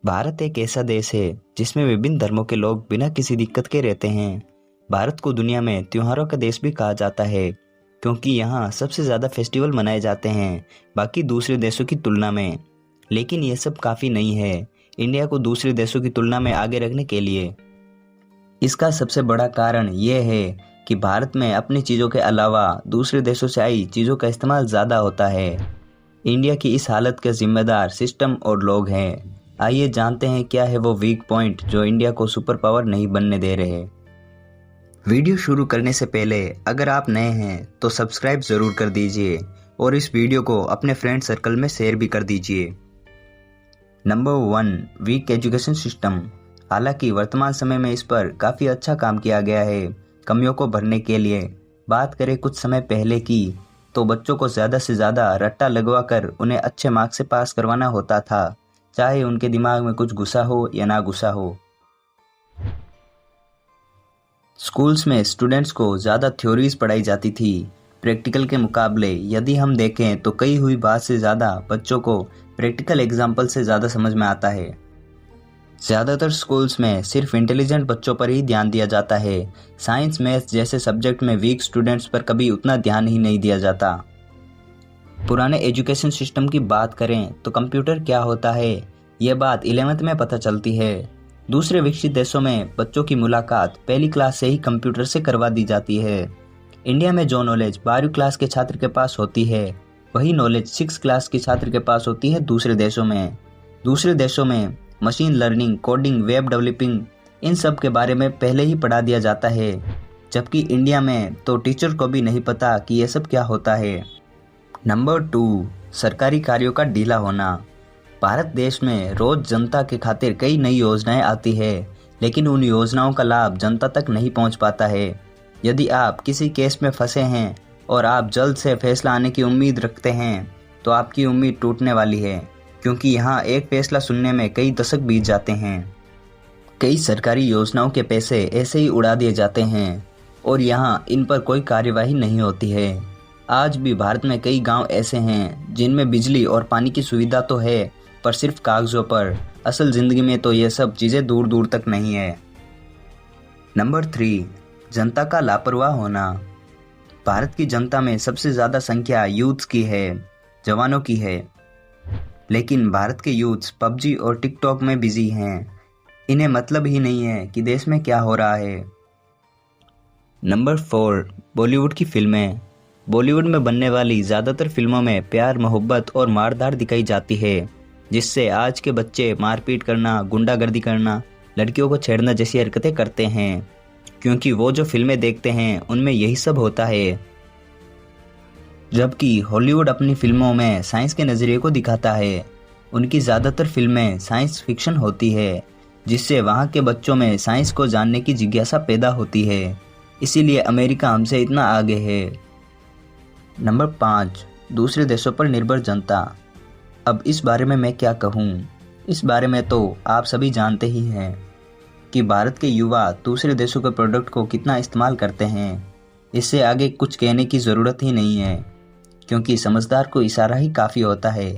भारत एक ऐसा देश है जिसमें विभिन्न धर्मों के लोग बिना किसी दिक्कत के रहते हैं। भारत को दुनिया में त्योहारों का देश भी कहा जाता है क्योंकि यहाँ सबसे ज़्यादा फेस्टिवल मनाए जाते हैं बाकी दूसरे देशों की तुलना में। लेकिन ये सब काफ़ी नहीं है इंडिया को दूसरे देशों की तुलना में आगे रखने के लिए। इसका सबसे बड़ा कारण ये है कि भारत में अपनी चीज़ों के अलावा दूसरे देशों से आई चीज़ों का इस्तेमाल ज़्यादा होता है। इंडिया की इस हालत के जिम्मेदार सिस्टम और लोग हैं। आइए जानते हैं क्या है वो वीक पॉइंट जो इंडिया को सुपर पावर नहीं बनने दे रहे। वीडियो शुरू करने से पहले अगर आप नए हैं तो सब्सक्राइब ज़रूर कर दीजिए और इस वीडियो को अपने फ्रेंड सर्कल में शेयर भी कर दीजिए। Number 1, weak education system. हालांकि वर्तमान समय में इस पर काफ़ी अच्छा काम किया गया है कमियों को भरने के लिए। बात करें कुछ समय पहले की तो बच्चों को ज़्यादा से ज़्यादा रट्टा लगवा कर उन्हें अच्छे मार्क्स से पास करवाना होता था, चाहे उनके दिमाग में कुछ घुसा हो या ना घुसा हो। स्कूल्स में स्टूडेंट्स को ज़्यादा थ्योरीज पढ़ाई जाती थी प्रैक्टिकल के मुकाबले। यदि हम देखें तो कई हुई बात से ज़्यादा बच्चों को प्रैक्टिकल एग्जाम्पल से ज़्यादा समझ में आता है। ज़्यादातर स्कूल्स में सिर्फ इंटेलिजेंट बच्चों पर ही ध्यान दिया जाता है। साइंस मैथ्स जैसे सब्जेक्ट में वीक स्टूडेंट्स पर कभी उतना ध्यान ही नहीं दिया जाता। पुराने एजुकेशन सिस्टम की बात करें तो कंप्यूटर क्या होता है ये बात 11th में पता चलती है। दूसरे विकसित देशों में बच्चों की मुलाकात पहली क्लास से ही कंप्यूटर से करवा दी जाती है। इंडिया में जो नॉलेज 12वीं क्लास के छात्र के पास होती है वही नॉलेज 6 क्लास के छात्र के पास होती है दूसरे देशों में। दूसरे देशों में machine learning, coding, web developing in सब के बारे में पहले ही पढ़ा दिया जाता है, जबकि इंडिया में तो टीचर को भी नहीं पता कि ये सब क्या होता है। नंबर 2, सरकारी कार्यों का ढीला होना। भारत देश में रोज जनता के खातिर कई नई योजनाएं आती है लेकिन उन योजनाओं का लाभ जनता तक नहीं पहुंच पाता है। यदि आप किसी केस में फंसे हैं और आप जल्द से फैसला आने की उम्मीद रखते हैं तो आपकी उम्मीद टूटने वाली है, क्योंकि यहाँ एक फैसला सुनने में कई दशक बीत जाते हैं। कई सरकारी योजनाओं के पैसे ऐसे ही उड़ा दिए जाते हैं और यहाँ इन पर कोई कार्यवाही नहीं होती है। आज भी भारत में कई गांव ऐसे हैं जिनमें बिजली और पानी की सुविधा तो है पर सिर्फ कागजों पर। असल जिंदगी में तो ये सब चीज़ें दूर दूर तक नहीं है। नंबर 3, जनता का लापरवाह होना। भारत की जनता में सबसे ज़्यादा संख्या यूथ्स की है, जवानों की है। लेकिन भारत के यूथ्स पबजी और टिकटॉक में बिजी हैं। इन्हें मतलब ही नहीं है कि देश में क्या हो रहा है। नंबर 4, बॉलीवुड की फिल्में। बॉलीवुड में बनने वाली ज़्यादातर फिल्मों में प्यार, मोहब्बत और मारधाड़ दिखाई जाती है, जिससे आज के बच्चे मारपीट करना, गुंडागर्दी करना, लड़कियों को छेड़ना जैसी हरकतें करते हैं, क्योंकि वो जो फिल्में देखते हैं उनमें यही सब होता है। जबकि हॉलीवुड अपनी फिल्मों में साइंस के नज़रिए को दिखाता है। उनकी ज़्यादातर फिल्में साइंस फिक्शन होती है, जिससे वहाँ के बच्चों में साइंस को जानने की जिज्ञासा पैदा होती है। इसीलिए अमेरिका हमसे इतना आगे है। नंबर 5, दूसरे देशों पर निर्भर जनता। अब इस बारे में मैं क्या कहूँ, इस बारे में तो आप सभी जानते ही हैं कि भारत के युवा दूसरे देशों के प्रोडक्ट को कितना इस्तेमाल करते हैं। इससे आगे कुछ कहने की ज़रूरत ही नहीं है, क्योंकि समझदार को इशारा ही काफ़ी होता है।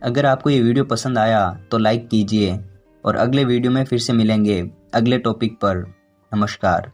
अगर आपको ये वीडियो पसंद आया तो लाइक कीजिए और अगले वीडियो में फिर से मिलेंगे अगले टॉपिक पर। नमस्कार।